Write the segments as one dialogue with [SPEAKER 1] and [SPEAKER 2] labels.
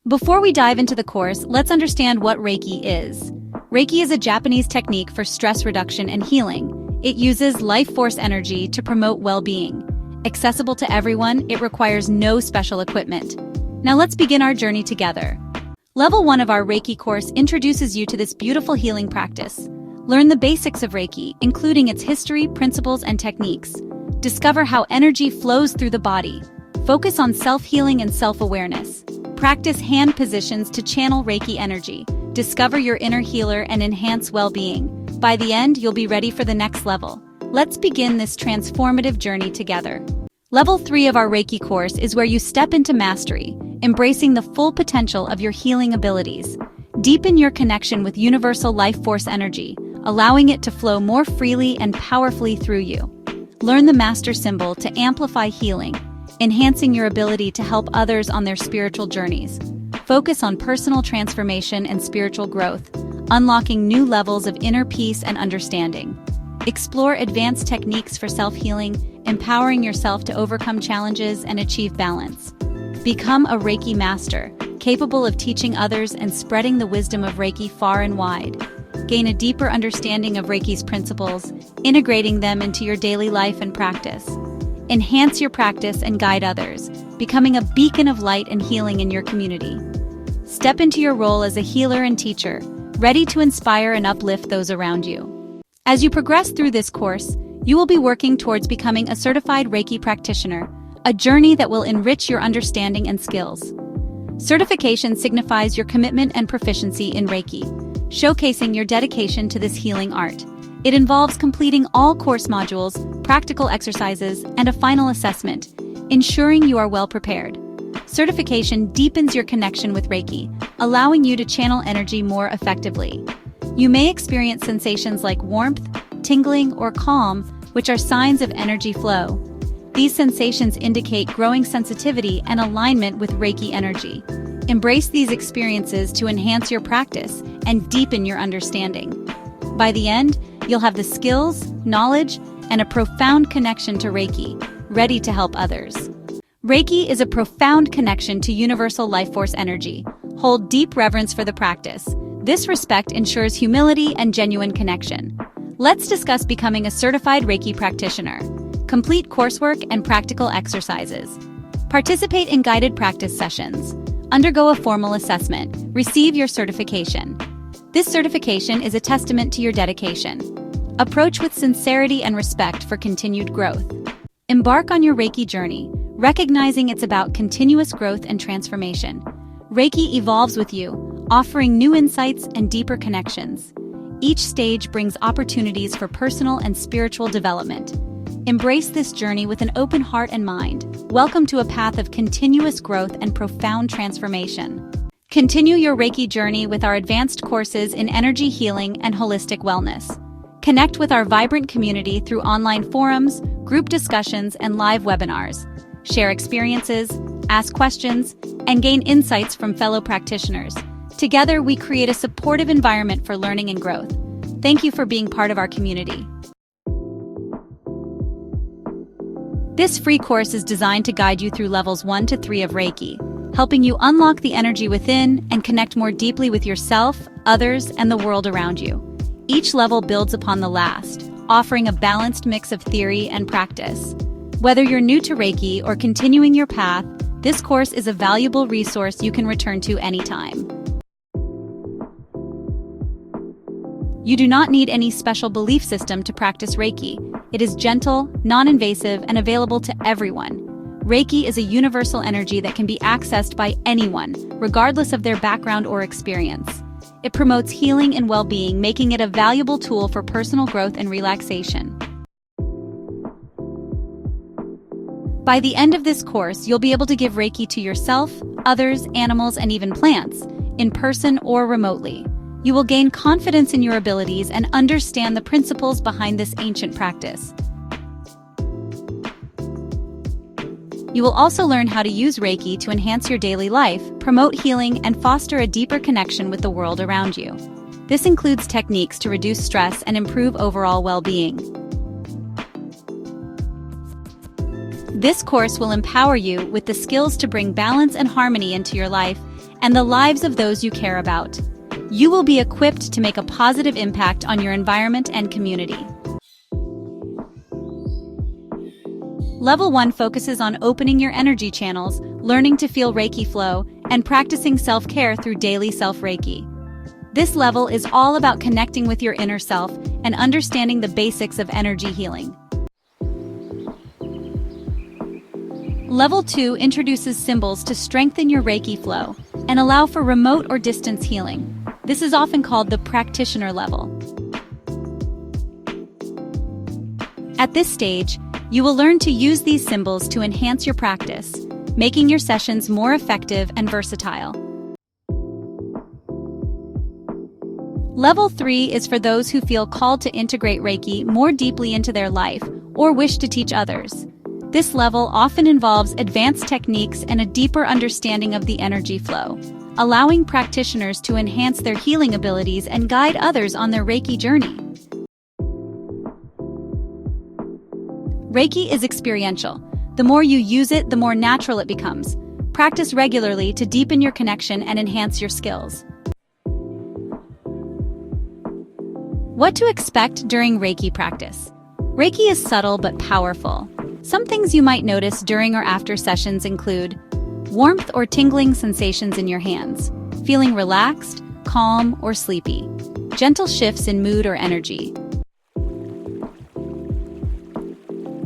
[SPEAKER 1] Before we dive into the course, let's understand what Reiki is. Reiki is a Japanese technique for stress reduction and healing. It uses life force energy to promote well-being. Accessible to everyone, it requires no special equipment. Now let's begin our journey together. Level 1 of our Reiki course introduces you to this beautiful healing practice. Learn the basics of Reiki, including its history, principles, and techniques. Discover how energy flows through the body. Focus on self-healing and self-awareness. Practice hand positions to channel Reiki energy. Discover your inner healer and enhance well-being. By the end, you'll be ready for the next level. Let's begin this transformative journey together. Level 3 of our Reiki course is where you step into mastery, embracing the full potential of your healing abilities. Deepen your connection with universal life force energy, allowing it to flow more freely and powerfully through you. Learn the master symbol to amplify healing, enhancing your ability to help others on their spiritual journeys. Focus on personal transformation and spiritual growth, unlocking new levels of inner peace and understanding. Explore advanced techniques for self-healing, empowering yourself to overcome challenges and achieve balance. Become a Reiki Master, capable of teaching others and spreading the wisdom of Reiki far and wide. Gain a deeper understanding of Reiki's principles, integrating them into your daily life and practice. Enhance your practice and guide others, becoming a beacon of light and healing in your community. Step into your role as a healer and teacher, ready to inspire and uplift those around you. As you progress through this course, you will be working towards becoming a certified Reiki practitioner, a journey that will enrich your understanding and skills. Certification signifies your commitment and proficiency in Reiki, showcasing your dedication to this healing art. It involves completing all course modules, practical exercises, and a final assessment, ensuring you are well prepared. Certification deepens your connection with Reiki, allowing you to channel energy more effectively. You may experience sensations like warmth, tingling, or calm, which are signs of energy flow. These sensations indicate growing sensitivity and alignment with Reiki energy. Embrace these experiences to enhance your practice and deepen your understanding. By the end, you'll have the skills, knowledge, and a profound connection to Reiki, ready to help others. Reiki is a profound connection to universal life force energy. Hold deep reverence for the practice. This respect ensures humility and genuine connection. Let's discuss becoming a certified Reiki practitioner. Complete coursework and practical exercises. Participate in guided practice sessions. Undergo a formal assessment. Receive your certification. This certification is a testament to your dedication. Approach with sincerity and respect for continued growth. Embark on your Reiki journey, recognizing it's about continuous growth and transformation. Reiki evolves with you, offering new insights and deeper connections. Each stage brings opportunities for personal and spiritual development. Embrace this journey with an open heart and mind. Welcome to a path of continuous growth and profound transformation. Continue your Reiki journey with our advanced courses in energy healing and holistic wellness. Connect with our vibrant community through online forums, group discussions, and live webinars. Share experiences, ask questions, and gain insights from fellow practitioners. Together, we create a supportive environment for learning and growth. Thank you for being part of our community. This free course is designed to guide you through levels 1 to 3 of Reiki, helping you unlock the energy within and connect more deeply with yourself, others, and the world around you. Each level builds upon the last, offering a balanced mix of theory and practice. Whether you're new to Reiki or continuing your path, this course is a valuable resource you can return to anytime. You do not need any special belief system to practice Reiki. It is gentle, non-invasive, and available to everyone. Reiki is a universal energy that can be accessed by anyone, regardless of their background or experience. It promotes healing and well-being, making it a valuable tool for personal growth and relaxation. By the end of this course, you'll be able to give Reiki to yourself, others, animals, and even plants, in person or remotely. You will gain confidence in your abilities and understand the principles behind this ancient practice. You will also learn how to use Reiki to enhance your daily life, promote healing, and foster a deeper connection with the world around you. This includes techniques to reduce stress and improve overall well-being. This course will empower you with the skills to bring balance and harmony into your life and the lives of those you care about. You will be equipped to make a positive impact on your environment and community. Level 1 focuses on opening your energy channels, learning to feel Reiki flow, and practicing self-care through daily self-Reiki. This level is all about connecting with your inner self and understanding the basics of energy healing. Level 2 introduces symbols to strengthen your Reiki flow and allow for remote or distance healing. This is often called the Practitioner level. At this stage, you will learn to use these symbols to enhance your practice, making your sessions more effective and versatile. Level 3 is for those who feel called to integrate Reiki more deeply into their life or wish to teach others. This level often involves advanced techniques and a deeper understanding of the energy flow, allowing practitioners to enhance their healing abilities and guide others on their Reiki journey. Reiki is experiential. The more you use it, the more natural it becomes. Practice regularly to deepen your connection and enhance your skills. What to expect during Reiki practice? Reiki is subtle but powerful. Some things you might notice during or after sessions include warmth or tingling sensations in your hands, feeling relaxed, calm, or sleepy, gentle shifts in mood or energy.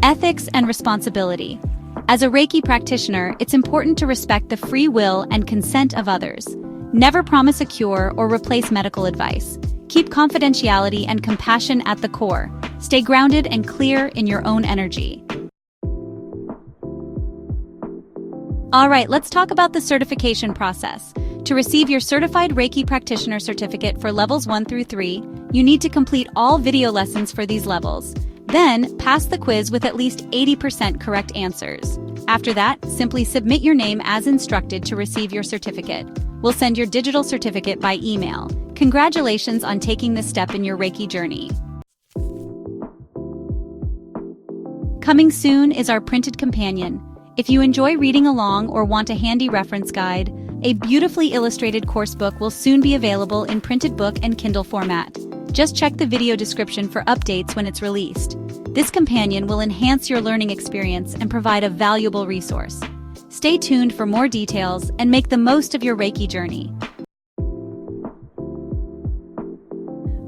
[SPEAKER 1] Ethics and responsibility. As a Reiki practitioner, it's important to respect the free will and consent of others. Never promise a cure or replace medical advice. Keep confidentiality and compassion at the core. Stay grounded and clear in your own energy. All right, let's talk about the certification process. To receive your Certified Reiki Practitioner certificate for levels 1 through 3, you need to complete all video lessons for these levels. Then, pass the quiz with at least 80% correct answers. After that, simply submit your name as instructed to receive your certificate. We'll send your digital certificate by email. Congratulations on taking this step in your Reiki journey. Coming soon is our printed companion. If you enjoy reading along or want a handy reference guide, a beautifully illustrated course book will soon be available in printed book and Kindle format. Just check the video description for updates when it's released. This companion will enhance your learning experience and provide a valuable resource. Stay tuned for more details and make the most of your Reiki journey.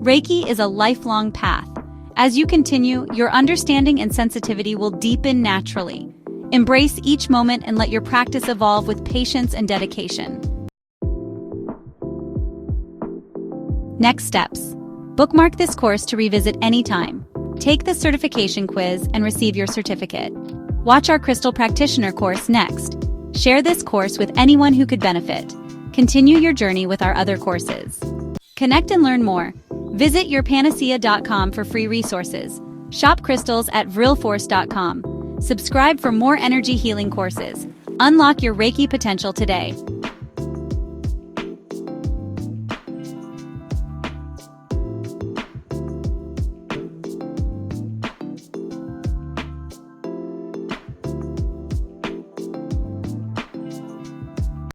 [SPEAKER 1] Reiki is a lifelong path. As you continue, your understanding and sensitivity will deepen naturally. Embrace each moment and let your practice evolve with patience and dedication. Next steps. Bookmark this course to revisit anytime. Take the certification quiz and receive your certificate. Watch our Crystal Practitioner course next. Share this course with anyone who could benefit. Continue your journey with our other courses. Connect and learn more. Visit yourpanacea.com for free resources. Shop crystals at vrilforce.com. Subscribe for more energy healing courses. Unlock your Reiki potential today.